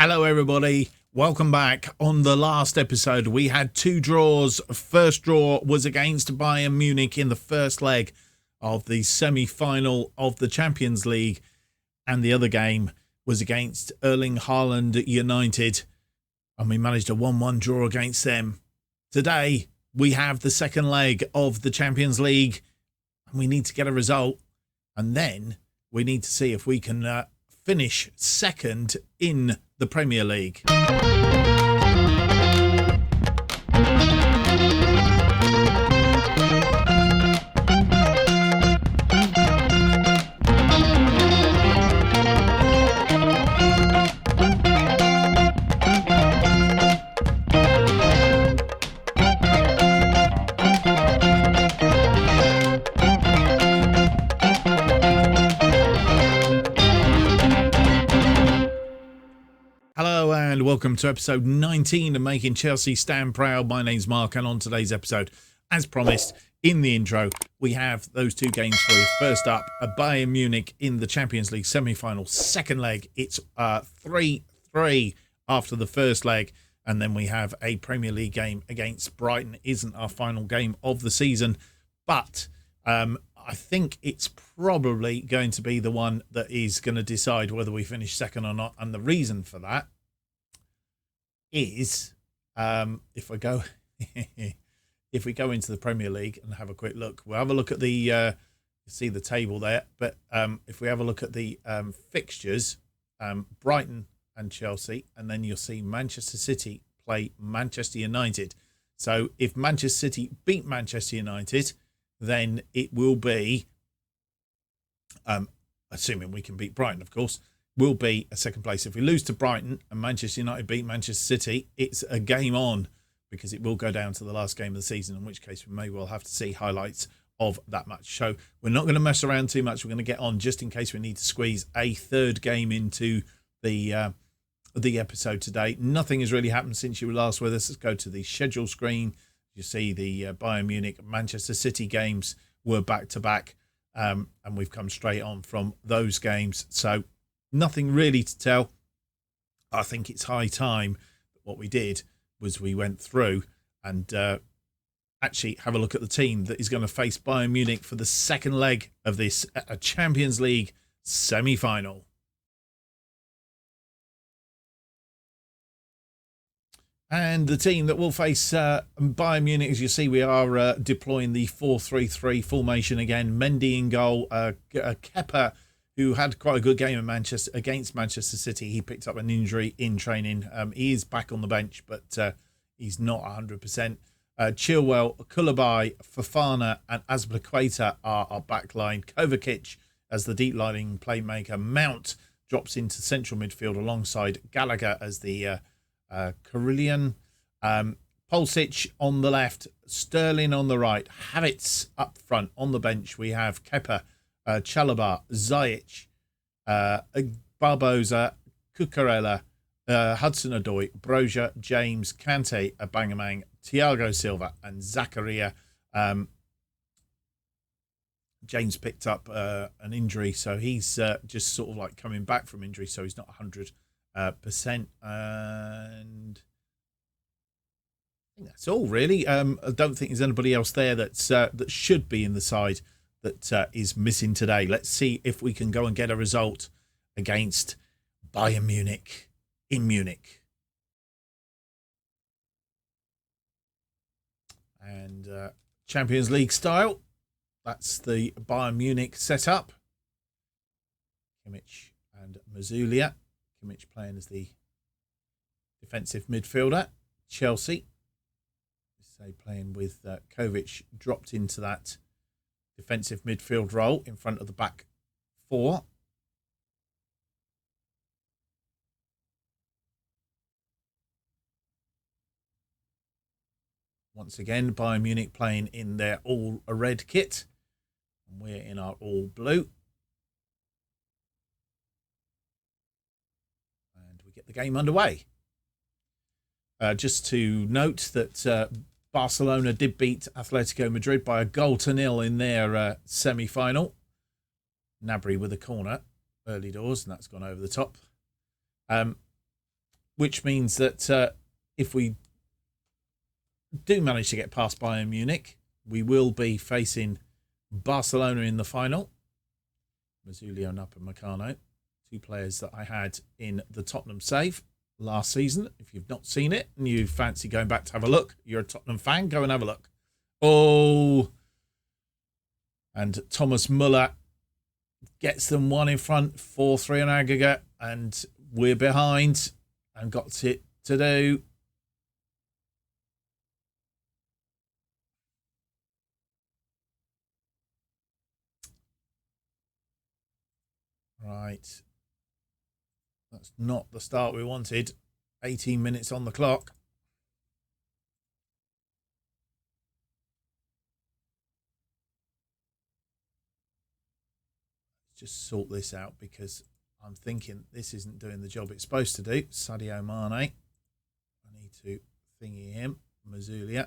Hello everybody, welcome back. On the last episode we had two draws. First draw was against Bayern Munich in the first leg of the semi-final of the Champions League, and the other game was against Erling Haaland United, and we managed a 1-1 draw against them. Today we have the second leg of the Champions League, and we need to get a result, and then we need to see if we can finish second in the Premier League. Hello and welcome to episode 19 of Making Chelsea Stand Proud. My name's Mark, and on today's episode, as promised in the intro, we have those two games for you. First up, a Bayern Munich in the Champions League semi-final. Second leg, it's 3-3 after the first leg. And then we have a Premier League game against Brighton. Isn't our final game of the season, but I think it's probably going to be the one that is going to decide whether we finish second or not. And the reason for that is if we go into the Premier League and have a quick look, we'll have a look at the you see the table there, but if we have a look at the fixtures, Brighton and Chelsea, and then you'll see Manchester City play Manchester United. So if Manchester City beat Manchester United, then it will be, assuming we can beat Brighton, of course, will be a second place. If we lose to Brighton and Manchester United beat Manchester City, it's a game on, because it will go down to the last game of the season, in which case we may well have to see highlights of that match. So we're not going to mess around too much. We're going to get on just in case we need to squeeze a third game into the episode today. Nothing has really happened since you were last with us. Let's go to the schedule screen. You see the Bayern Munich Manchester City games were back to back, and we've come straight on from those games. So nothing really to tell. I think it's high time. What we did was we went through and actually have a look at the team that is going to face Bayern Munich for the second leg of this Champions League semi-final. And the team that will face Bayern Munich, as you see, we are deploying the 4-3-3 formation again. Mendy in goal. Kepa, who had quite a good game against Manchester City. He picked up an injury in training. He is back on the bench, but he's not 100%. Chilwell, Koulibaly, Fofana and Azpilicueta are our backline. Kovacic as the deep-lying playmaker. Mount drops into central midfield alongside Gallagher as the Carillion, Pulisic on the left, Sterling on the right, Havertz up front. On the bench we have Kepa, Chalobah, Ziyech, Barbosa, Cucurella, Hudson-Odoi, Broja, James, Kante, Aubameyang, Thiago Silva and Zakaria. James picked up an injury, so he's just sort of like coming back from injury, so he's not 100%, and I think that's all really. I don't think there's anybody else there that's that should be in the side that is missing today. Let's see if we can go and get a result against Bayern Munich in Munich. And Champions League style, that's the Bayern Munich setup. Kimmich and Mazulia. Kimmich playing as the defensive midfielder. Chelsea, say, playing with Kovacic dropped into that defensive midfield role in front of the back four. Once again, Bayern Munich playing in their all red kit, and we're in our all blue. Get the game underway. Just to note that Barcelona did beat Atletico Madrid by 1-0 in their semi-final. Gnabry with a corner early doors, and that's gone over the top. which means that if we do manage to get past Bayern Munich, we will be facing Barcelona in the final. Mazzulio and Upamecano, two players that I had in the Tottenham Save last season. If you've not seen it and you fancy going back to have a look, you're a Tottenham fan, go and have a look. Oh, and Thomas Muller gets them one in front, 4-3 on aggregate, and we're behind and got it to do. Right. That's not the start we wanted. 18 minutes on the clock. Let's just sort this out because I'm thinking this isn't doing the job it's supposed to do. Sadio Mane. I need to thingy him. Mazzulio.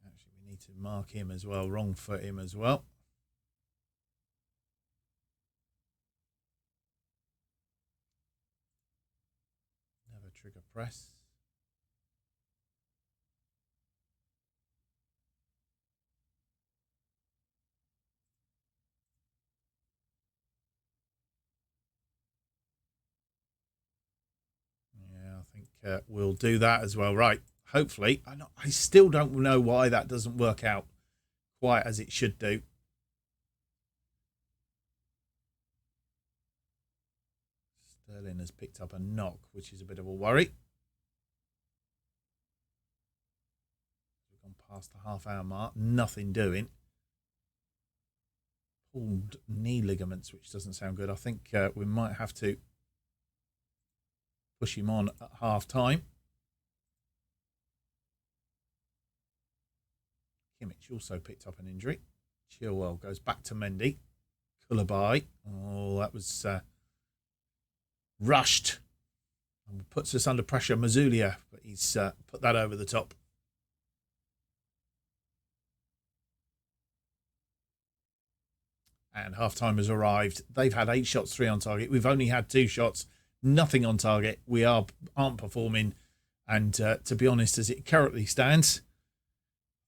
Actually, we need to mark him as well. Wrong foot him as well. Never trigger press. I think we'll do that as well. Right. Hopefully. I still don't know why that doesn't work out quite as it should do. Sterling has picked up a knock, which is a bit of a worry. We've gone past the half-hour mark. Nothing doing. Pulled knee ligaments, which doesn't sound good. I think we might have to push him on at half-time. Kimmich also picked up an injury. Chilwell goes back to Mendy. Koulibaly. Oh, that was rushed. And puts us under pressure. Mazzulio, but he's put that over the top. And half-time has arrived. They've had 8 shots, 3 on target. We've only had 2 shots. Nothing on target. We aren't performing. And to be honest, as it currently stands,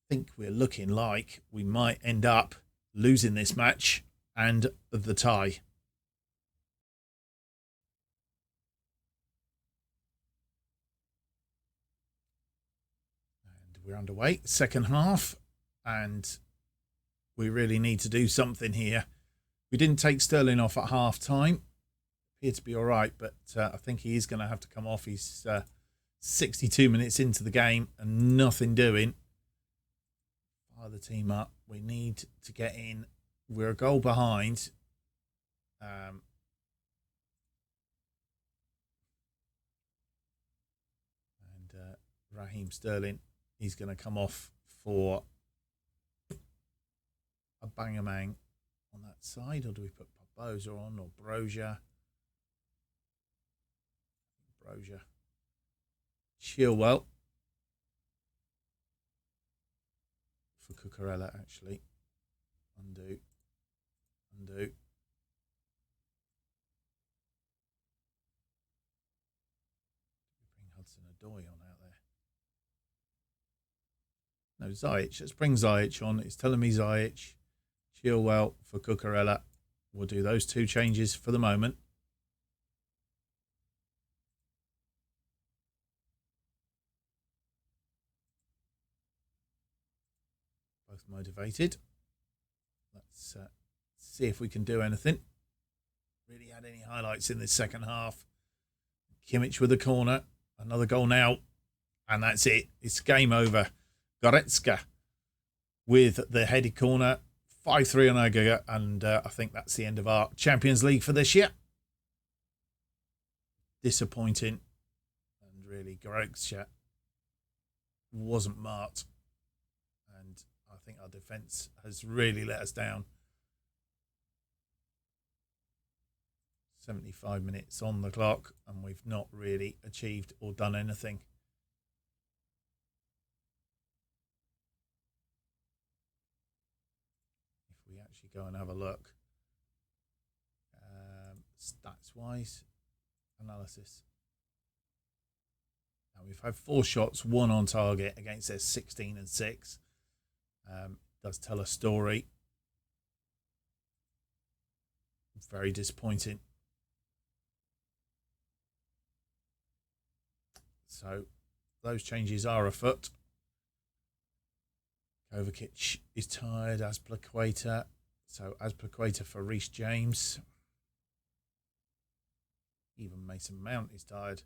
I think we're looking like we might end up losing this match and the tie. And we're underway. Second half. And we really need to do something here. We didn't take Sterling off at half time. Appeared to be all right, but I think he is going to have to come off. He's 62 minutes into the game and nothing doing. Fire the team up. We need to get in. We're a goal behind. And Raheem Sterling, he's going to come off for a Bangamang on that side. Or do we put Barbosa on or Brozier? Chilwell for Cucurella, actually. Undo. Bring Hudson-Odoi on out there. No, Ziyech. Let's bring Ziyech on. It's telling me Ziyech. Chilwell for Cucurella. We'll do those 2 changes for the moment. Both motivated. Let's see if we can do anything. Really had any highlights in this second half. Kimmich with a corner. Another goal now. And that's it. It's game over. Goretzka with the headed corner. 5-3 on aggregate. And I think that's the end of our Champions League for this year. Disappointing. And really, Goretzka wasn't marked. And I think our defence has really let us down. 75 minutes on the clock, and we've not really achieved or done anything. If we actually go and have a look. Stats-wise, analysis. Now we've had 4 shots, 1 on target against their 16 and 6. Does tell a story. Very disappointing. So those changes are afoot. Kovacic is tired, Azpilicueta. So Azpilicueta for Reece James. Even Mason Mount is tired.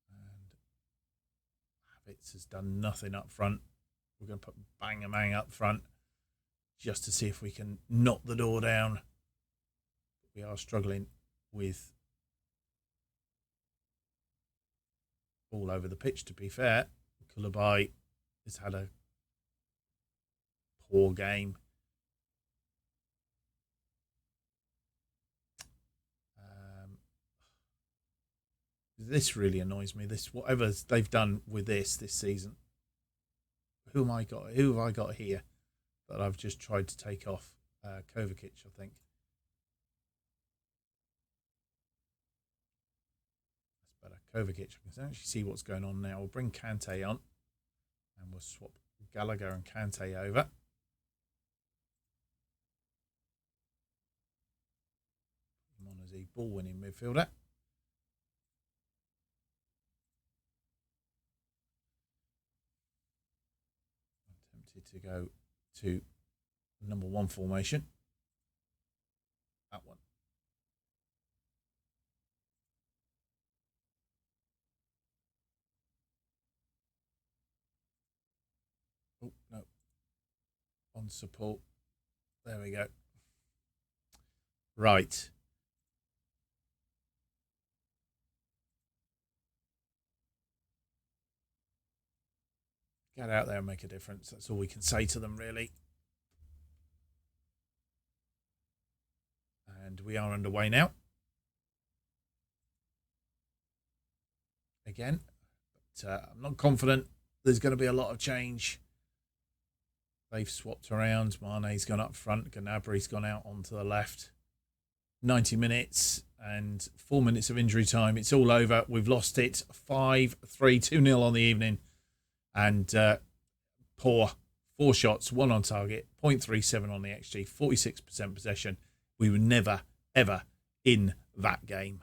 And Havertz has done nothing up front. We're going to put Bangamang up front just to see if we can knock the door down. We are struggling with all over the pitch, to be fair. Koulibaly has had a poor game. This really annoys me. This, whatever they've done with this season. Who have I got here that I've just tried to take off? Kovacic, I think. That's better. Kovacic. I can actually see what's going on now. We'll bring Kante on, and we'll swap Gallagher and Kante over. Come on as a ball-winning midfielder. To go to number 1 formation. That one. Oh, no. On support. There we go. Right. Get out there and make a difference. That's all we can say to them, really. And we are underway now. Again. But I'm not confident there's going to be a lot of change. They've swapped around. Mane's gone up front. Gnabry's gone out onto the left. 90 minutes and 4 minutes of injury time. It's all over. We've lost it. 5-3, 2-0 on the evening. And poor 4 shots, 1 on target, 0.37 on the XG, 46% possession. We were never, ever in that game.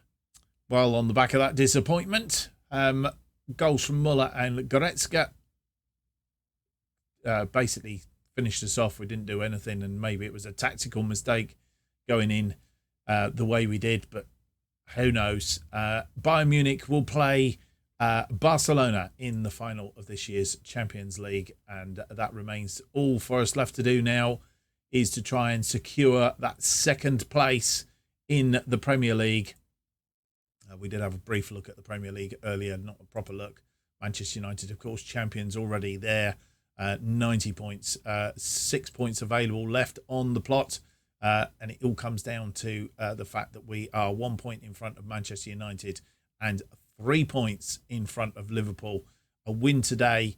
Well, on the back of that disappointment, goals from Muller and Goretzka basically finished us off. We didn't do anything, and maybe it was a tactical mistake going in the way we did, but who knows. Bayern Munich will play Barcelona in the final of this year's Champions League, and that remains all for us left to do now is to try and secure that 2nd place in the Premier League. We did have a brief look at the Premier League earlier, not a proper look. Manchester United, of course, champions already there, 90 points, 6 points available left on the plot, and it all comes down to the fact that we are 1 point in front of Manchester United and 3 points in front of Liverpool. A win today.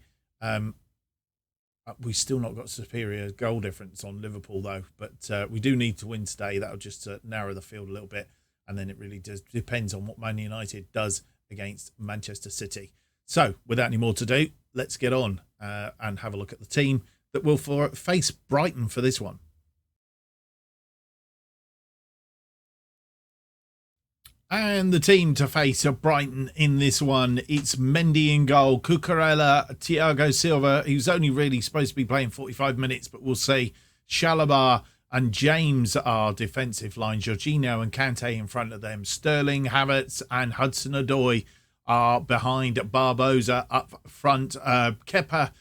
We've still not got superior goal difference on Liverpool, though. But we do need to win today. That'll just narrow the field a little bit. And then it really does depends on what Man United does against Manchester City. So, without any more to do, let's get on and have a look at the team that will face Brighton for this one. And the team to face Brighton in this one, it's Mendy in goal, Cucurella, Thiago Silva, who's only really supposed to be playing 45 minutes, but we'll see Chalobah and James are defensive line. Jorginho and Kante in front of them. Sterling, Havertz and Hudson-Odoi are behind Barbosa up front. Kepa,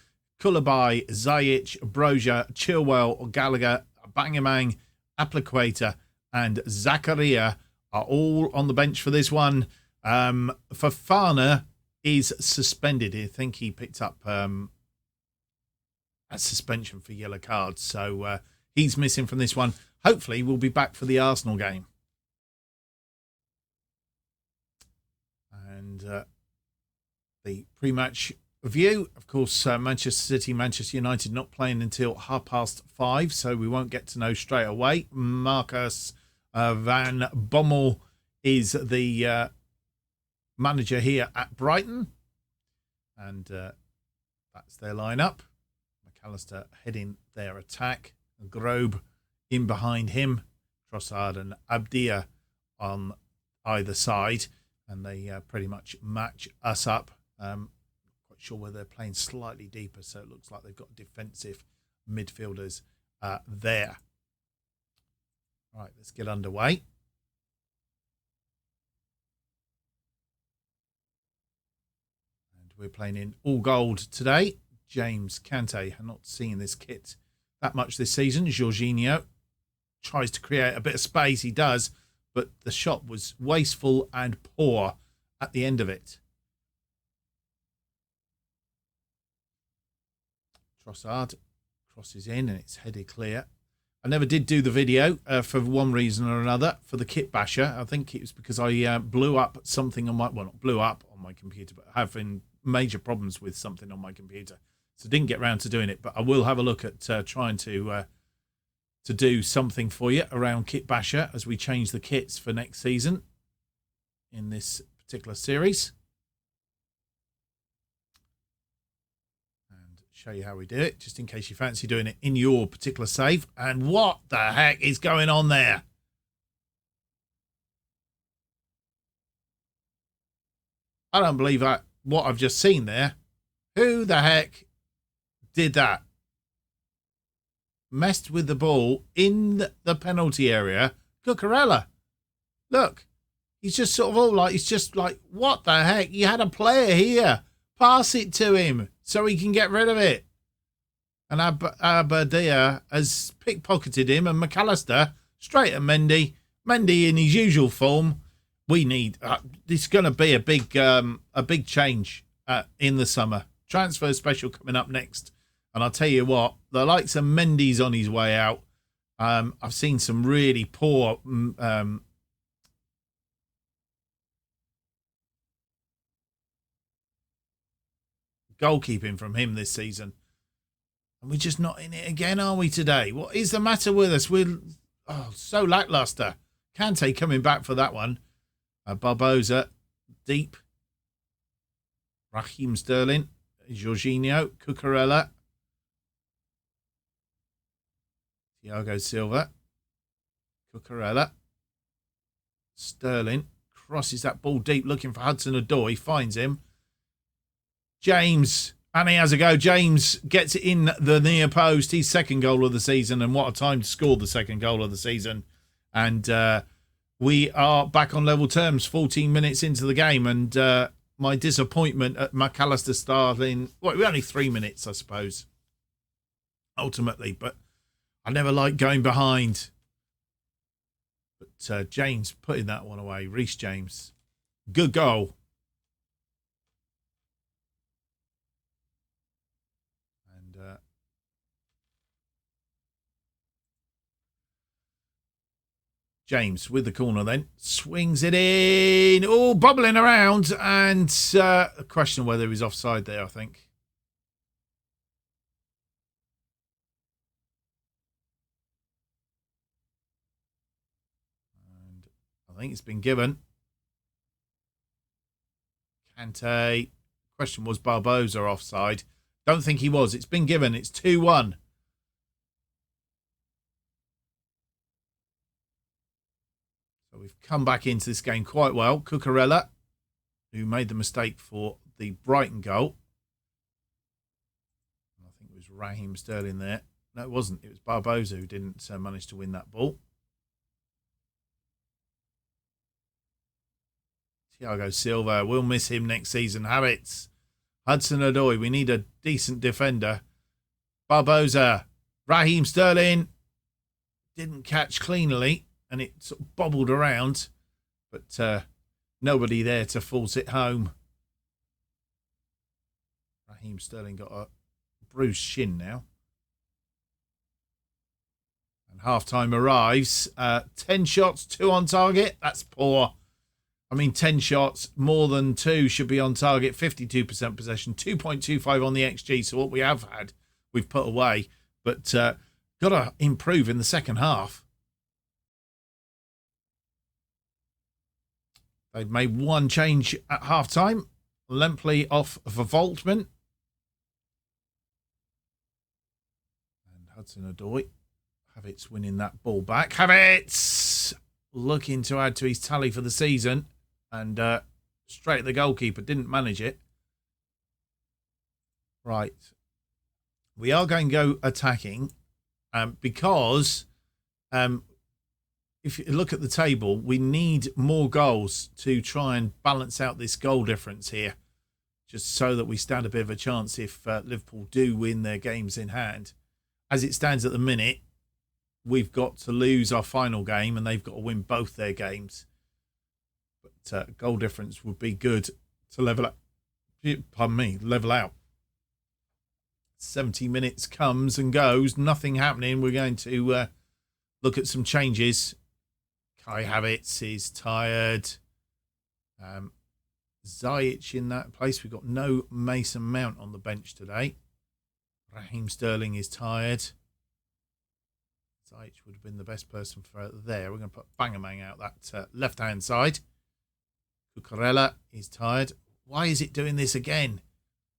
Koulibaly, Ziyech, Broja, Chilwell, Gallagher, Bangamang, Azpilicueta and Zakaria are all on the bench for this one. Fofana is suspended. I think he picked up a suspension for yellow cards. So he's missing from this one. Hopefully we'll be back for the Arsenal game. And the pre-match review. Of course, Manchester City, Manchester United not playing until 5:30, so we won't get to know straight away. Marcus Van Bommel is the manager here at Brighton, and that's their lineup. McAllister heading their attack, Grobe in behind him, Trossard and Abdia on either side, and they pretty much match us up. Quite sure where they're playing slightly deeper, so it looks like they've got defensive midfielders there. All right, let's get underway. And we're playing in all gold today. James Kante, I'm not seeing this kit that much this season. Jorginho tries to create a bit of space, he does, but the shot was wasteful and poor at the end of it. Trossard crosses in and it's headed clear. I never did do the video for one reason or another for the kit basher. I think it was because I blew up something on my, well, not blew up on my computer, but having major problems with something on my computer. So didn't get round to doing it, but I will have a look at trying to do something for you around Kit Basher as we change the kits for next season in this particular series. And show you how we do it, just in case you fancy doing it in your particular save. And what the heck is going on there? I don't believe what I've just seen there. Who the heck did that? Messed with the ball in the penalty area. Cucurella. Look, he's just sort of all like, he's just like, what the heck? You had a player here. Pass it to him so he can get rid of it. And Abadia has pickpocketed him, and McAllister straight at Mendy. Mendy in his usual form. We need, it's going to be a big change in the summer. Transfer special coming up next. And I'll tell you what, the likes of Mendy's on his way out. I've seen some really poor goalkeeping from him this season. And we're just not in it again, are we, today? What is the matter with us? We're so lackluster. Kante coming back for that one. Barbosa, deep. Raheem Sterling, Jorginho, Cucurella. Thiago Silva, Cucurella, Sterling crosses that ball deep, looking for Hudson-Odoi, finds him. James, and he has a go. James gets it in the near post, his second goal of the season, and what a time to score the second goal of the season. And we are back on level terms, 14 minutes into the game, and my disappointment at McAllister starting, well, we're only 3 minutes, I suppose, ultimately, but I never like going behind. But James putting that one away. Reece James. Good goal. And James with the corner then. Swings it in. Oh, bubbling around. And a question whether he's offside there, I think. I think it's been given. Kante. Question was Barbosa offside. Don't think he was. It's been given. It's 2-1. So we've come back into this game quite well. Cucurella, who made the mistake for the Brighton goal. I think it was Raheem Sterling there. No, it wasn't. It was Barbosa who didn't manage to win that ball. Thiago Silva, we'll miss him next season. Habits. Hudson-Odoi, we need a decent defender. Barbosa, Raheem Sterling, didn't catch cleanly, and it sort of bobbled around, but nobody there to force it home. Raheem Sterling got a bruised shin now. And half-time arrives. 10 shots, 2 on target. That's poor. I mean, 10 shots, more than 2 should be on target, 52% possession, 2.25 on the XG. So what we have had, we've put away. But got to improve in the second half. They've made one change at half-time. Lempley off for Voltman. And Hudson-Odoi. Havertz winning that ball back. Havertz looking to add to his tally for the season. And straight at the goalkeeper. Didn't manage it. Right. We are going to go attacking. Because if you look at the table, we need more goals to try and balance out this goal difference here. Just so that we stand a bit of a chance if Liverpool do win their games in hand. As it stands at the minute, we've got to lose our final game and they've got to win both their games. But goal difference would be good to level up. Pardon me, level out. 70 minutes comes and goes, nothing happening. We're going to look at some changes. Kai Havertz is tired. Ziyech in that place. We've got no Mason Mount on the bench today. Raheem Sterling is tired. Ziyech would have been the best person for there. We're going to put Bangamang out that left-hand side. Cucurella is tired. Why is it doing this again?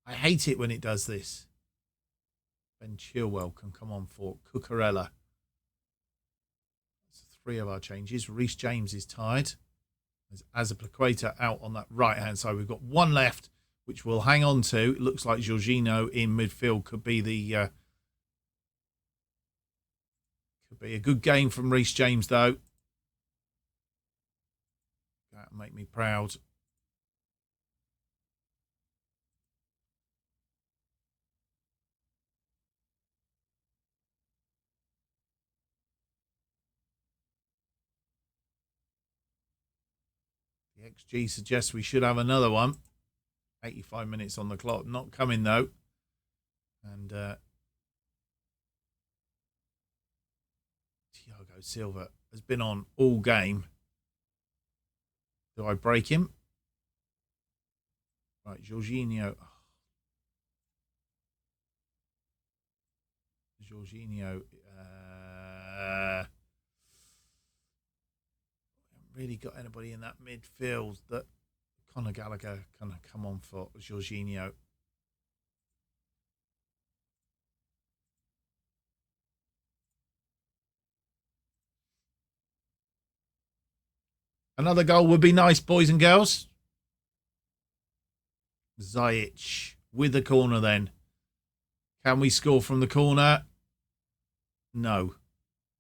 I hate it when it does this. Ben Chilwell can come on for Cucurella. That's 3 of our changes. Reece James is tired. There's Azpilicueta out on that right-hand side. We've got 1 left, which we'll hang on to. It looks like Jorginho in midfield could be the... could be a good game from Reece James, though. That'll make me proud. The XG suggests we should have another one. 85 minutes on the clock. Not coming, though. And Thiago Silva has been on all game. Do I break him? Right, Jorginho. Jorginho. Really got anybody in that midfield that Conor Gallagher can come on for Jorginho. Another goal would be nice, boys and girls. Ziyech with the corner then. Can we score from the corner? No.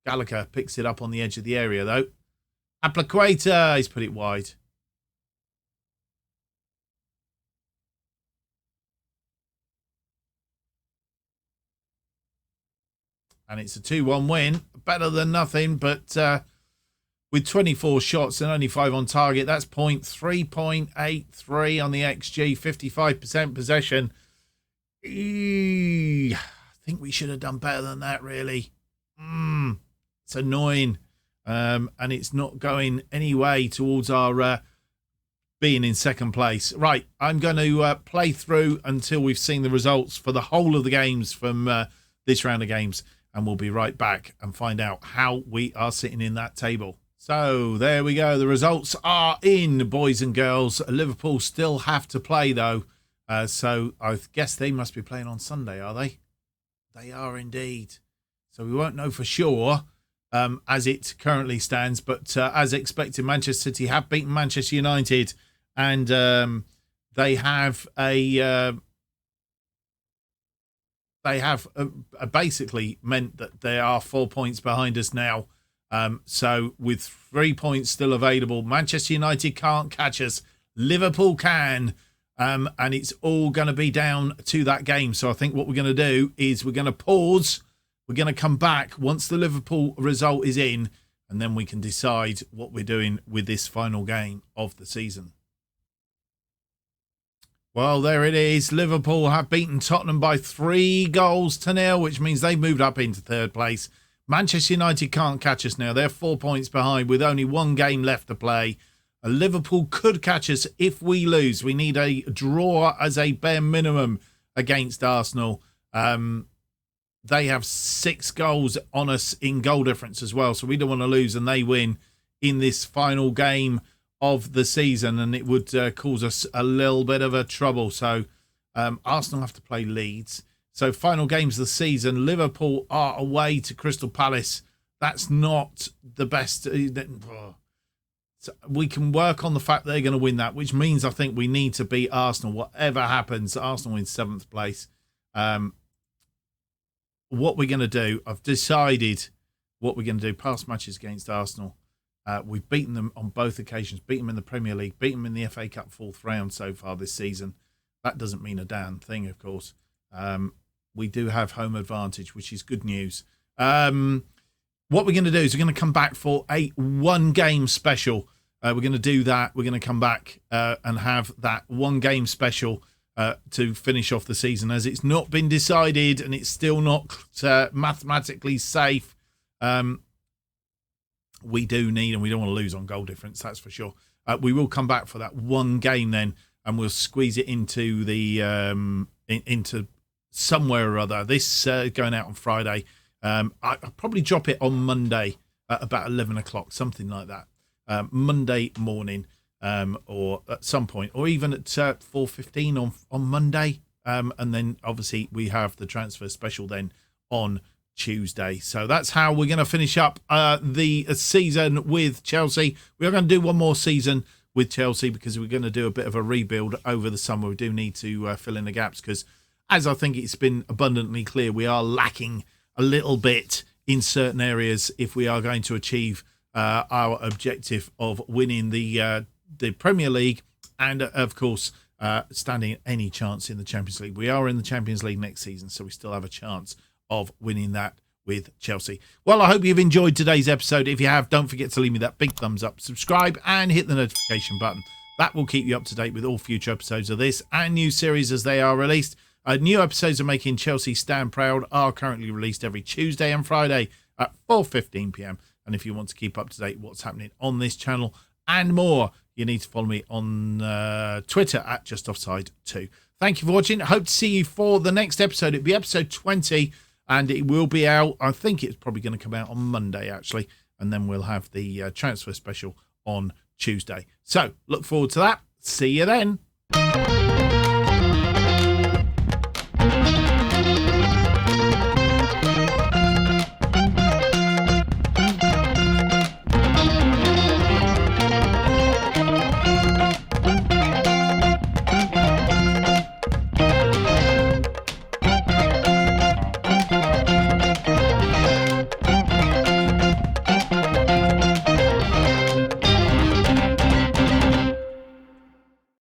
Gallagher picks it up on the edge of the area though. Azpilicueta, he's put it wide. And it's a 2-1 win. Better than nothing, but with 24 shots and only 5 on target, that's 3.83 on the XG, 55% possession. I think we should have done better than that, really. It's annoying. And it's not going any way towards our being in second place. Right, I'm going to play through until we've seen the results for the whole of the games from this round of games. And we'll be right back and find out how we are sitting in that table. So there we go. The results are in, boys and girls. Liverpool still have to play, though. So I guess they must be playing on Sunday, are they? They are indeed. So we won't know for sure as it currently stands. But as expected, Manchester City have beaten Manchester United. And they have basically meant that they are 4 points behind us now. So with 3 points still available, Manchester United can't catch us. Liverpool can. And it's all going to be down to that game. So I think what we're going to do is we're going to pause. We're going to come back once the Liverpool result is in. And then we can decide what we're doing with this final game of the season. Well, there it is. Liverpool have beaten Tottenham by 3-0, which means they've moved up into third place. Manchester United can't catch us now. They're 4 points behind with only one game left to play. Liverpool could catch us if we lose. We need a draw as a bare minimum against Arsenal. They have 6 goals on us in goal difference as well, so we don't want to lose and they win in this final game of the season, and it would cause us a little bit of a trouble. So Arsenal have to play Leeds. So final games of the season, Liverpool are away to Crystal Palace. That's not the best. So we can work on the fact they're going to win that, which means I think we need to beat Arsenal. Whatever happens, Arsenal in 7th place. What we're going to do, I've decided what we're going to do. Past matches against Arsenal, we've beaten them on both occasions, beaten them in the Premier League, beaten them in the FA Cup 4th round so far this season. That doesn't mean a damn thing, of course. We do have home advantage, which is good news. What we're going to do is we're going to come back for a 1-game special. We're going to do that. We're going to come back and have that 1-game special to finish off the season, as it's not been decided and it's still not mathematically safe. We do need, and we don't want to lose on goal difference, that's for sure. We will come back for that 1 game then, and we'll squeeze it into the into somewhere or other. This going out on Friday. I'll probably drop it on Monday at about 11 o'clock, something like that. Monday morning, or at some point, or even at 4:15 on Monday. And then obviously we have the transfer special then on Tuesday. So that's how we're going to finish up the season with Chelsea. We are going to do one more season with Chelsea because we're going to do a bit of a rebuild over the summer. We do need to fill in the gaps because, as I think it's been abundantly clear, we are lacking a little bit in certain areas if we are going to achieve our objective of winning the Premier League and, of course, standing any chance in the Champions League. We are in the Champions League next season, so we still have a chance of winning that with Chelsea. Well, I hope you've enjoyed today's episode. If you have, don't forget to leave me that big thumbs up, subscribe, and hit the notification button. That will keep you up to date with all future episodes of this and new series as they are released. New episodes of Making Chelsea Stand Proud are currently released every Tuesday and Friday at 4:15 p.m. And if you want to keep up to date what's happening on this channel and more, you need to follow me on Twitter at JustOffsideFM. Thank you for watching. I hope to see you for the next episode. It'll be episode 20, and it will be out. I think it's probably going to come out on Monday, actually. And then we'll have the transfer special on Tuesday. So look forward to that. See you then.